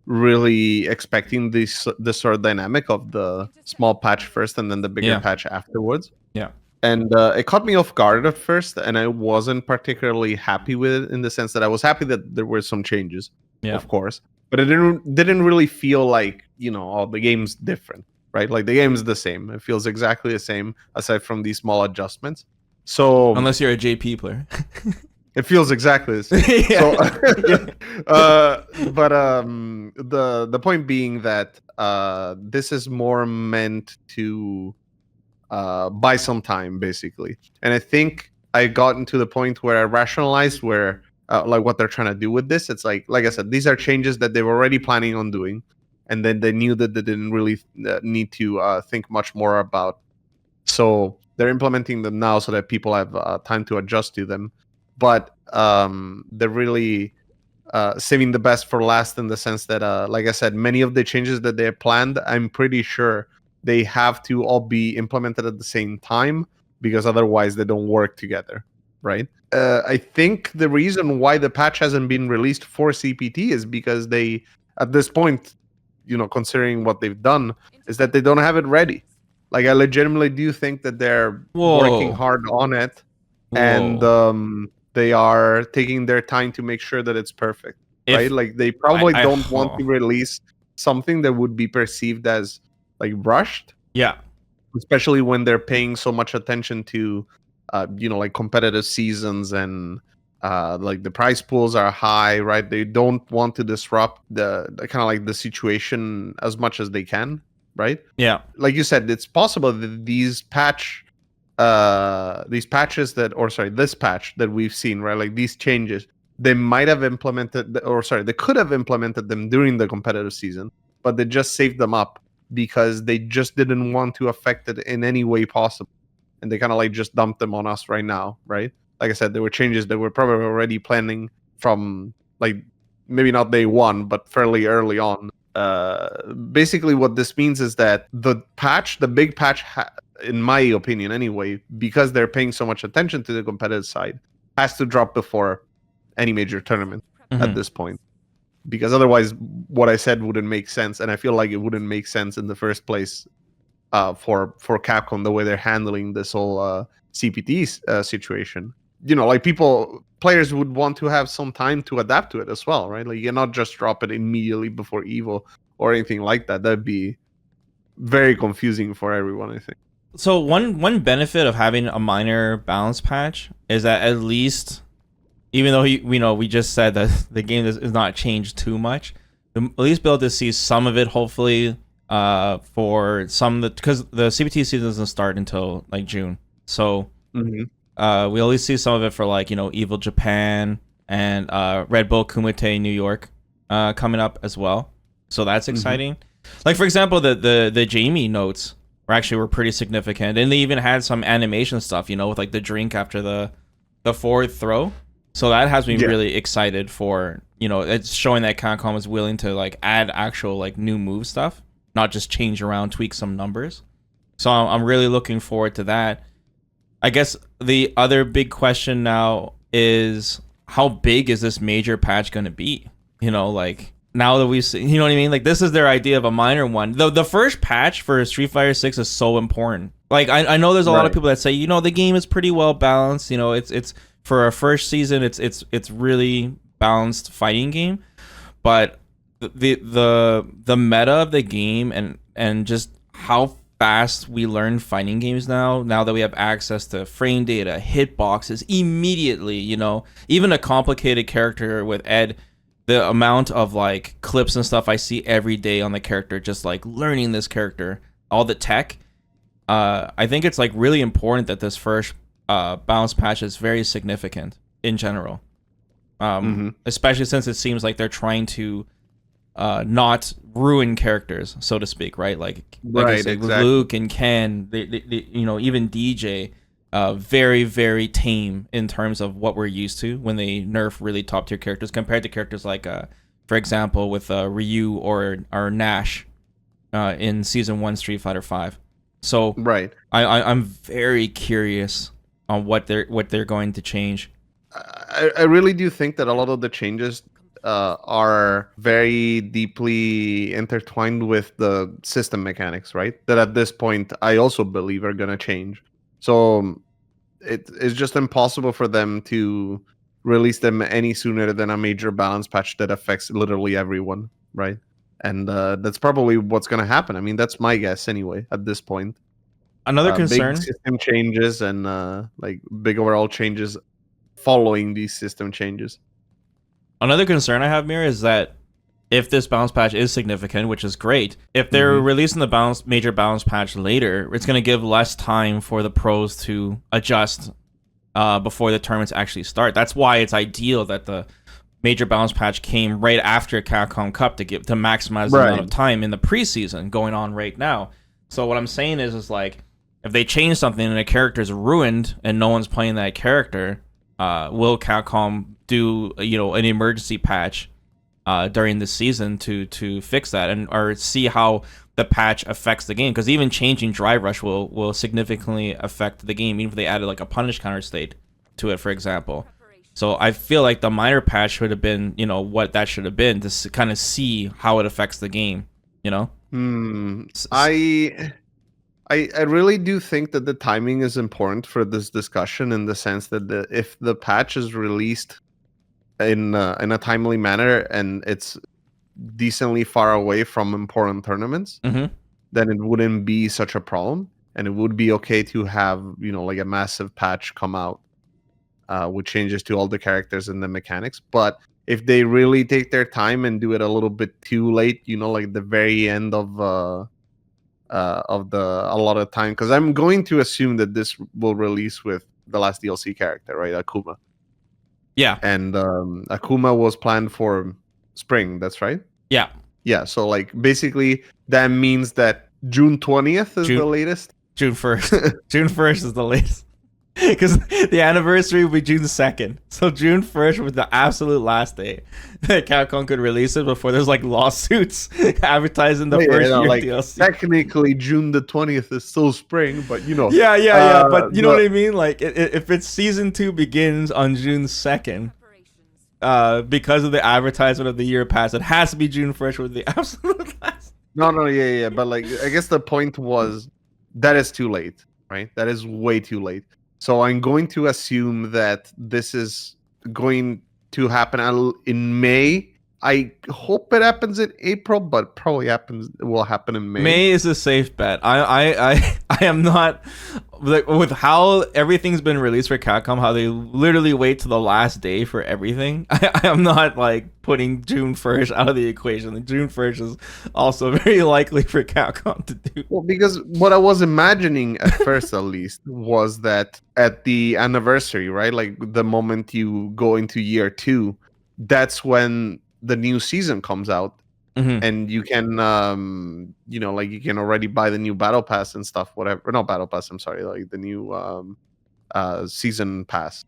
really expecting this sort of dynamic of the small patch first and then the bigger yeah, patch afterwards. yeah, And it caught me off guard at first, and I wasn't particularly happy with it in the sense that I was happy that there were some changes, yeah. of course, but it didn't really feel like, you know, oh, the game's different, right? Like the game's the same. It feels exactly the same aside from these small adjustments. So Unless you're a JP player. it feels exactly the same. Yeah. So, but the point being that this is more meant to buy some time, basically. And I think I gotten to the point where I rationalized where like what they're trying to do with this. It's like I said, these are changes that they were already planning on doing, and then they knew that they didn't really need to think much more about. So they're implementing them now so that people have time to adjust to them. But they're really saving the best for last in the sense that, like I said, many of the changes that they have planned, I'm pretty sure they have to all be implemented at the same time because otherwise they don't work together, right? I think the reason why the patch hasn't been released for CPT is because they, at this point, you know, considering what they've done, is that they don't have it ready. Like I legitimately do think that they're working Whoa. hard on it, and Whoa. they are taking their time to make sure that it's perfect, right? If Like they probably I don't want oh, to release something that would be perceived as like rushed, yeah. especially when they're paying so much attention to you know, like competitive seasons and like the prize pools are high, right? They don't want to disrupt the kind of like the situation as much as they can, right? Yeah. Like you said, it's possible that these patches that, or sorry, this patch that we've seen, right, like these changes, they might have implemented, or sorry, they could have implemented them during the competitive season, but they just saved them up because they just didn't want to affect it in any way possible, and they kind of like just dumped them on us right now, right? Like I said, there were changes that we're probably already planning from, like, maybe not day one but fairly early on. Basically what this means is that the big patch in my opinion anyway, because they're paying so much attention to the competitive side, has to drop before any major tournament at Mhm. this point, because otherwise what I said wouldn't make sense, and I feel like it wouldn't make sense in the first place for Capcom, the way they're handling this whole CPT situation. You know, like players would want to have some time to adapt to it as well, right? Like you cannot just drop it immediately before Evo or anything like that. That'd be very confusing for everyone, I think. So one benefit of having a minor balance patch is that at least, even though we know we just said that the game is not changed too much, we'll at least be able to see some of it. Hopefully, for some, because the CPT season doesn't start until like June, so Mm-hmm. we'll at least see some of it for, like, you know, Evil Japan and Red Bull Kumite New York coming up as well. So that's Mm-hmm. exciting. Like, for example, the Jamie notes were pretty significant, and they even had some animation stuff, you know, with like the drink after the forward throw. So that has me Yeah. really excited for, you know, it's showing that Capcom is willing to like add actual like new move stuff, not just change around, tweak some numbers. So I'm really looking forward to that. I guess the other big question now is, how big is this major patch going to be? You know, like, now that we've seen, you know what I mean? Like, this is their idea of a minor one. The first patch for Street Fighter 6 is so important. Like, I know there's a lot of Right. people that say, you know, the game is pretty well balanced. You know, it's for a first season, it's really balanced fighting game. But the meta of the game and just how fast we learn fighting games now that we have access to frame data, hitboxes immediately, you know, even a complicated character with Ed, the amount of like clips and stuff I see every day on the character, just like learning this character, all the tech. I think it's like really important that this first balance patch is very significant in general. Especially since it seems like they're trying to not ruin characters, so to speak, right? Like I Right, said, with exactly. Luke and Ken, they even DJ, very very tame in terms of what we're used to when they nerf really top tier characters compared to characters like, for example, with Ryu or Nash, in season 1 Street Fighter 5. So Right. I'm very curious on what they're going to change. I really do think that a lot of the changes are very deeply intertwined with the system mechanics, right? That at this point I also believe are going to change. So it's just impossible for them to release them any sooner than a major balance patch that affects literally everyone, right? And that's probably what's going to happen. I mean, that's my guess anyway at this point. Another Big concern system changes and like big overall changes following these system changes. Another concern I have, Mir, is that if this balance patch is significant, which is great, if they're releasing the major balance patch later, it's going to give less time for the pros to adjust before the tournaments actually start. That's why it's ideal that the major balance patch came right after Capcom Cup to maximize the amount of time in the preseason going on right now. So what I'm saying is like, if they change something and a character's ruined and no one's playing that character, will Capcom do an emergency patch during the season to fix that or see how the patch affects the game? Because even changing Drive Rush will significantly affect the game, even if they added like a punish counter state to it, for example. So I feel like the minor patch should have been what that should have been to kind of see how it affects the game. I really do think that the timing is important for this discussion in the sense that if the patch is released in a timely manner and it's decently far away from important tournaments, then it wouldn't be such a problem, and it would be okay to have like a massive patch come out with changes to all the characters and the mechanics. But if they really take their time and do it a little bit too late, like the very end of a lot of time, because I'm going to assume that this will release with the last DLC character, right? Akuma. Yeah. And Akuma was planned for spring, that's right? Yeah. Yeah, so like basically that means that June 20th is the latest? June 1st. June 1st is the latest. Because the anniversary will be June 2nd. So June 1st was the absolute last day that Capcom could release it before there's like lawsuits advertising the first year like, DLC. Technically, June the 20th is still spring, but Yeah. But you know what I mean? Like, if it's season 2 begins on June 2nd, because of the advertisement of the year pass, it has to be June 1st with the absolute last. No, yeah. But like, I guess the point was that is too late, right? That is way too late. So I'm going to assume that this is going to happen in May. I hope it happens in April, but probably will happen in May. May is a safe bet. I am not, like, with how everything's been released for Capcom, how they literally wait to the last day for everything. I am not like putting June 1st out of the equation. Like, June 1st is also very likely for Capcom to do. Well, because what I was imagining at first, at least, was that at the anniversary, right? Like the moment you go into year 2, that's when the new season comes out, and you can like you can already buy the new battle pass and stuff, whatever. Not battle pass, I'm sorry, like the new season pass.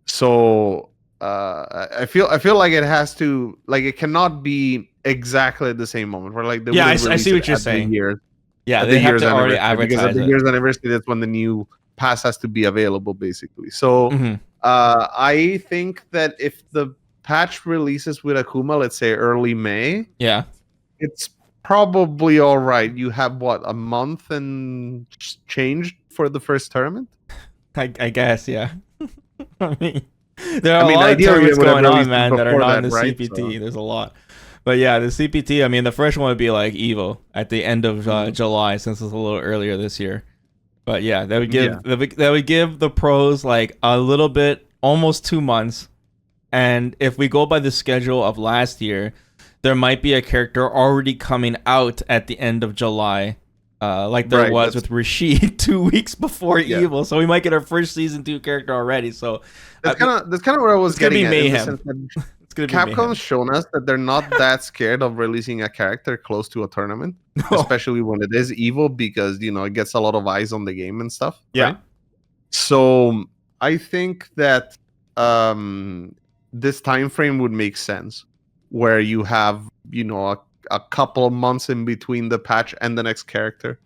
So I feel like it has to, like, it cannot be exactly at the same moment where like I see what you're saying. They have to already advertise because at the year's anniversary, that's when the new pass has to be available, basically. So I think that if the patch releases with Akuma, let's say early May, it's probably all right. You have what, a month and change for the first tournament? I guess, yeah. I mean, there are a lot of tournaments going on, man, that are not in the CPT. So there's a lot. But yeah, the CPT, I mean, the first one would be like Evo at the end of July, since it's a little earlier this year. But yeah, that would give the pros like a little bit, almost 2 months. And if we go by the schedule of last year, there might be a character already coming out at the end of July like there Right, was that's- with Rashid 2 weeks before Yeah. Evil. So we might get our first season 2 character already. So That's kind of where I was it's gonna be getting at. In the mayhem. sense that It's gonna be mayhem. Capcom's shown us that they're not that scared of releasing a character close to a tournament, No. especially when it is Evil, because it gets a lot of eyes on the game and stuff. Yeah. Right? So I think that this time frame would make sense, where you have a couple of months in between the patch and the next character,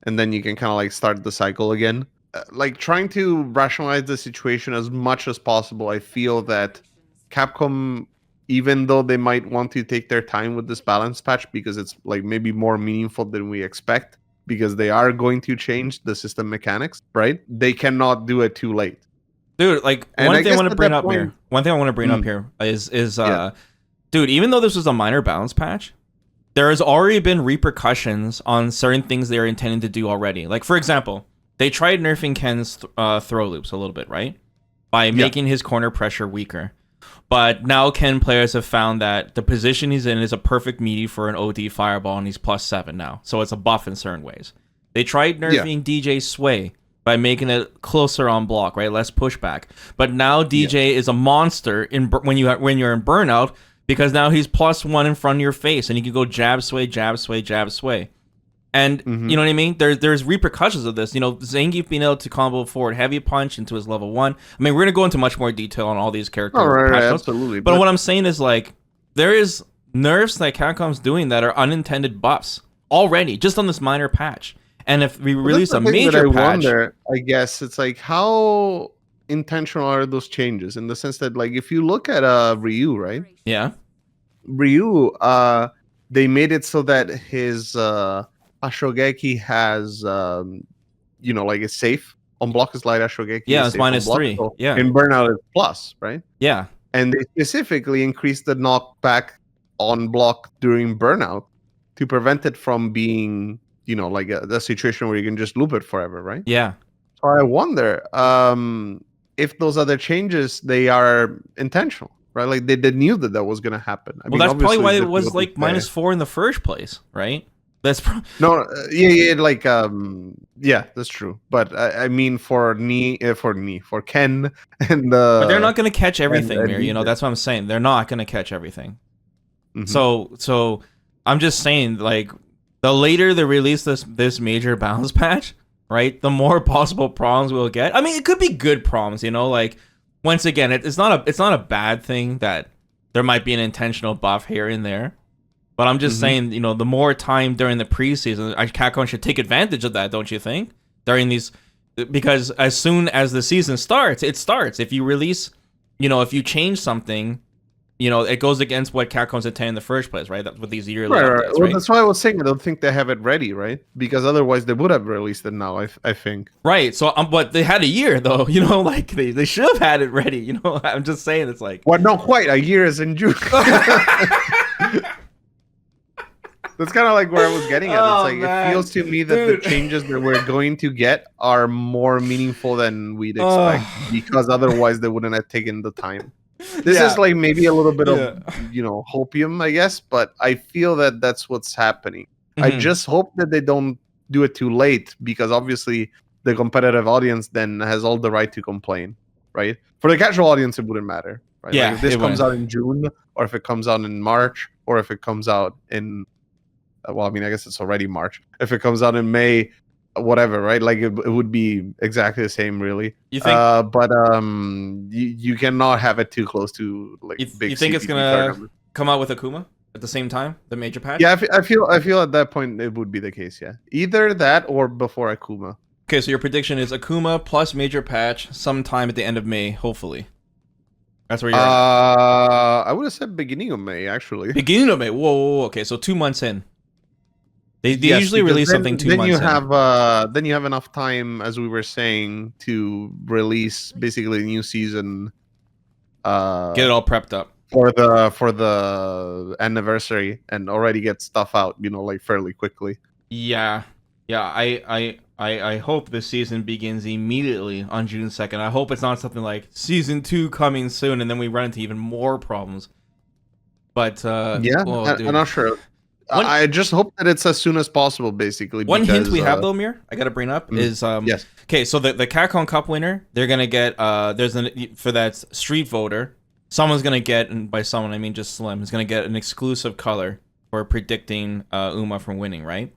and then you can kind of like start the cycle again. Like trying to rationalize the situation as much as possible. I feel that Capcom, even though they might want to take their time with this balance patch because it's like maybe more meaningful than we expect, because they are going to change the system mechanics, right? They cannot do it too late. Dude, like And one I thing I guess want to at bring that up here. point- One thing I want to bring up here is dude, even though this was a minor balance patch, there has already been repercussions on certain things they are intending to do already. Like for example, they tried nerfing Ken's throw loops a little bit, right? By making his corner pressure weaker. But now Ken players have found that the position he's in is a perfect meaty for an OD fireball, and he's +7 now. So it's a buff in certain ways. They tried nerfing DJ Sway by making it closer on block, right? Less pushback. But now DJ is a monster when you're in burnout, because now he's +1 in front of your face, and you can go jab sway, jab sway, jab sway. And you know what I mean? There's repercussions of this. Zangief being able to combo forward heavy punch into his level 1. I mean, we're gonna go into much more detail on all these characters. Right, absolutely. But what I'm saying is, like, there is nerfs that Capcom's doing that are unintended buffs already, just on this minor patch. And if we release a major patch, I guess it's like, how intentional are those changes? In the sense that, like, if you look at Ryu, right? yeah, Ryu, they made it so that his Ashogeki has, like it's safe on block. His light Ashogeki. Yeah, is it's -3. So Yeah. in burnout, it's plus, right? yeah, And they specifically increased the knockback on block during burnout to prevent it from being, like a situation where you can just loop it forever, right? yeah. So I wonder if those other changes, they are intentional, right? Like they knew that was going to happen. Well, that's probably why it was like -4 in the first place, right? That's no, like yeah, that's true. But I mean, for Ken and but they're not going to catch everything, and Mir. That's what I'm saying. They're not going to catch everything. Mhm. So I'm just saying, like, the later they release this major balance patch, right, the more possible problems we'll get. I mean, it could be good problems, like, once again, it's not a bad thing that there might be an intentional buff here and there. But I'm just saying, the more time during the preseason, Capcom should take advantage of that, don't you think? During these, because as soon as the season starts, it starts. If you release, if you change something, it goes against what Capcom's intended in the first place, right? With these yearly updates, Well, right? that's why I was saying I don't think they have it ready, right? Because otherwise they would have released it now. I think. Right. So, but they had a year though. Like they should have had it ready. I'm just saying, it's like. Well, not quite. A year is in June. That's kind of like where I was getting at. Oh, It's like, man. it feels to me that Dude. the changes that we're going to get are more meaningful than we'd expect, because otherwise they wouldn't have taken the time. This Yeah. is like maybe a little bit of hopium, I guess, but I feel that that's what's happening. I Mhm. just hope that they don't do it too late, because obviously the competitive audience then has all the right to complain, right? For the casual audience, it wouldn't matter, right? Yeah, Like if this it comes wouldn't. out in June, or if it comes out in March, or if it comes out in well, I mean, I guess it's already March. If it comes out in May, whatever, right? Like it would be exactly the same, really. You think? But you cannot have it too close to like big. You think it's CPT gonna tournaments. come out with Akuma at the same time, the major patch? Yeah, I feel at that point it would be the case. Yeah, either that or before Akuma. Okay, so your prediction is Akuma plus major patch sometime at the end of May, hopefully. That's where you're at. I would have said beginning of May, actually. Beginning of May. Whoa. Okay, so 2 months in. They Yes, usually because release then- something 2 then months you in. have then you have enough time, as we were saying, to release basically a new season. Get it all prepped up. For the anniversary, and already get stuff out, like fairly quickly. Yeah. I hope the season begins immediately on June 2nd. I hope it's not something like season 2 coming soon, and then we run into even more problems. But I'm not sure. One I just hope that it's as soon as possible, basically. one hint Because, we have though, Mir, I gotta bring up is yes. okay. So the Capcom Cup winner, they're gonna get there's an for that street voter, someone's gonna get, and by someone I mean just Slim, is gonna get an exclusive color for predicting Uma from winning, right?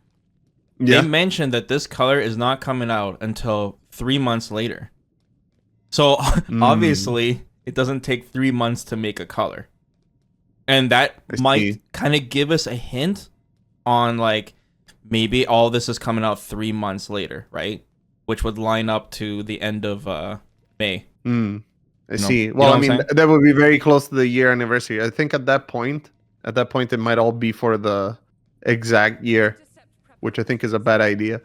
Yeah. They mentioned that this color is not coming out until 3 months later. So obviously, it doesn't take 3 months to make a color, and that might kind of give us a hint on like maybe all this is coming out 3 months later, right? Which would line up to the end of May. I see. Well, I mean, that would be very close to the year anniversary. I think at that point, it might all be for the exact year, which I think is a bad idea.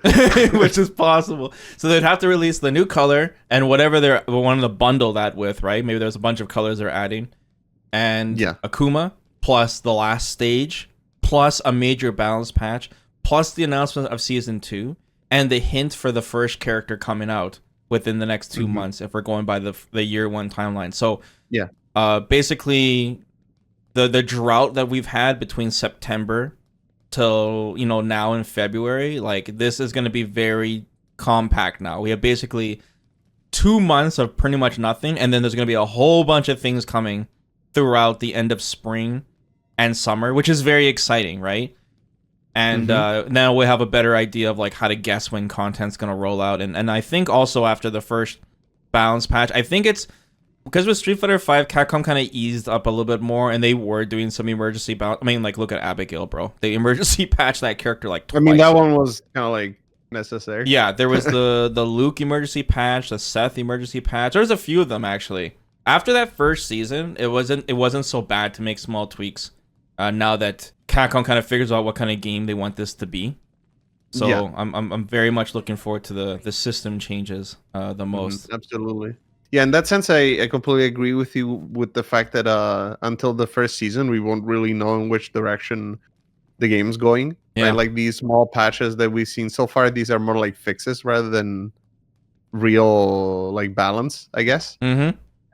Which is possible. So they'd have to release the new color and whatever they're wanting to bundle that with, right? Maybe there's a bunch of colors they're adding. And Akuma, plus the last stage, plus a major balance patch, plus the announcement of Season 2, and the hint for the first character coming out within the next 2 months, if we're going by the year one timeline. So basically, the drought that we've had between September till now in February, like this is going to be very compact now. We have basically 2 months of pretty much nothing, and then there's going to be a whole bunch of things coming throughout the end of spring and summer, which is very exciting, right? And now we have a better idea of like how to guess when content's going to roll out. And I think also after the first balance patch, I think it's because with Street Fighter 5, Capcom kind of eased up a little bit more, and they were doing some emergency balance. I mean, like, look at Abigail, bro. They emergency patched that character like twice. I mean, that one was kind of like necessary. Yeah, there was the Luke emergency patch, the Seth emergency patch. There was a few of them, actually. After that first season, it wasn't so bad to make small tweaks. Now that Capcom kind of figures out what kind of game they want this to be. So I'm very much looking forward to the system changes the most. Absolutely. Yeah, in that sense, I completely agree with you with the fact that until the first season, we won't really know in which direction the game's going. Yeah. Right? Like these small patches that we've seen so far, these are more like fixes rather than real like balance, I guess.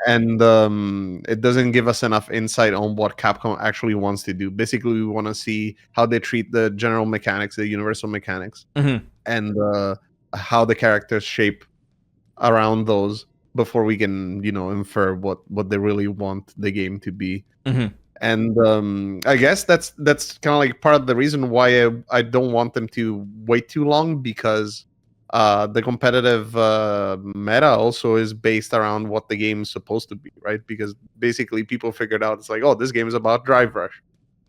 And it doesn't give us enough insight on what Capcom actually wants to do. Basically, we want to see how they treat the general mechanics, the universal mechanics, and how the characters shape around those before we can, infer what they really want the game to be. And I guess that's kind of like part of the reason why I don't want them to wait too long, because the competitive meta also is based around what the game is supposed to be, right? Because basically people figured out it's like, oh, this game is about Drive Rush,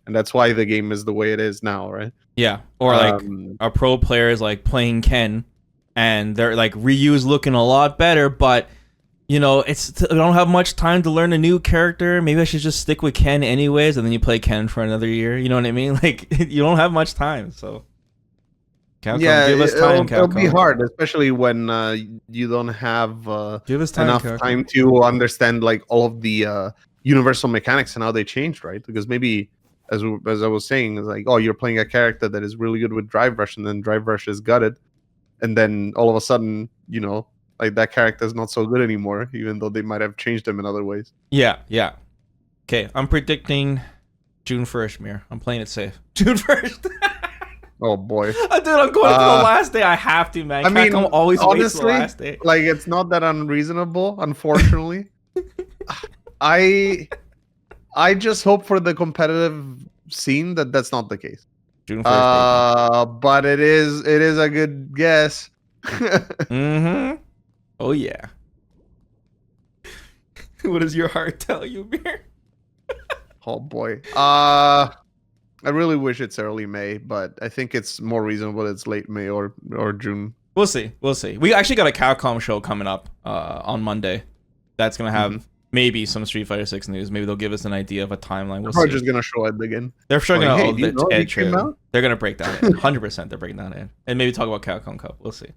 and that's why the game is the way it is now, right? Yeah, or like a pro player is like playing Ken, and they're like Ryu's looking a lot better, but I don't have much time to learn a new character. Maybe I should just stick with Ken anyways, and then you play Ken for another year. You know what I mean? Like you don't have much time, so. Capcom, give us time, it'll be hard, especially when you don't have enough time to understand like all of the universal mechanics and how they changed, right? Because maybe, as I was saying, it's like, oh, you're playing a character that is really good with Drive Rush, and then Drive Rush is gutted, and then all of a sudden, like that character is not so good anymore, even though they might have changed them in other ways. Yeah. Okay, I'm predicting June 1st, Mir. I'm playing it safe. June 1st. Oh boy, dude! I'm going to the last day. I have to, man. Capcom always waits the last day. Like it's not that unreasonable, unfortunately. I just hope for the competitive scene that that's not the case. June 1st. But it is a good guess. Oh yeah. What does your heart tell you, Mir? Oh boy. I really wish it's early May, but I think it's more reasonable it's late May or June. We'll see. We actually got a Capcom show coming up on Monday. That's going to have maybe some Street Fighter 6 news. Maybe they'll give us an idea of a timeline. We'll see. Just going to show it again. They're sure going to They're going to break down in. 100% they're breaking down in. And maybe talk about Capcom Cup. We'll see.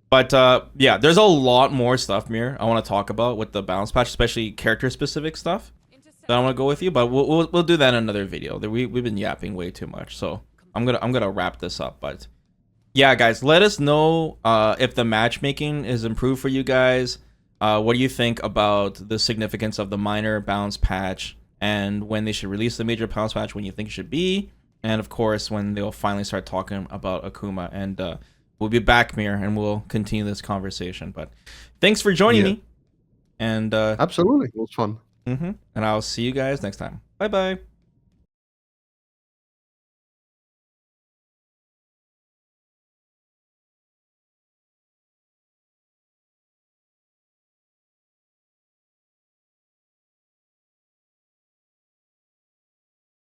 But yeah, there's a lot more stuff, Mir, I want to talk about with the balance patch, especially character-specific stuff. I want to go with you, but we'll do that in another video. We've been yapping way too much, so I'm gonna wrap this up. But yeah, guys, let us know if the matchmaking is improved for you guys. What do you think about the significance of the minor balance patch, and when they should release the major balance patch? When you think it should be, and of course when they'll finally start talking about Akuma. And we'll be back, Mir, and we'll continue this conversation. But thanks for joining me. And Absolutely, it was fun. and I'll see you guys next time. Bye bye.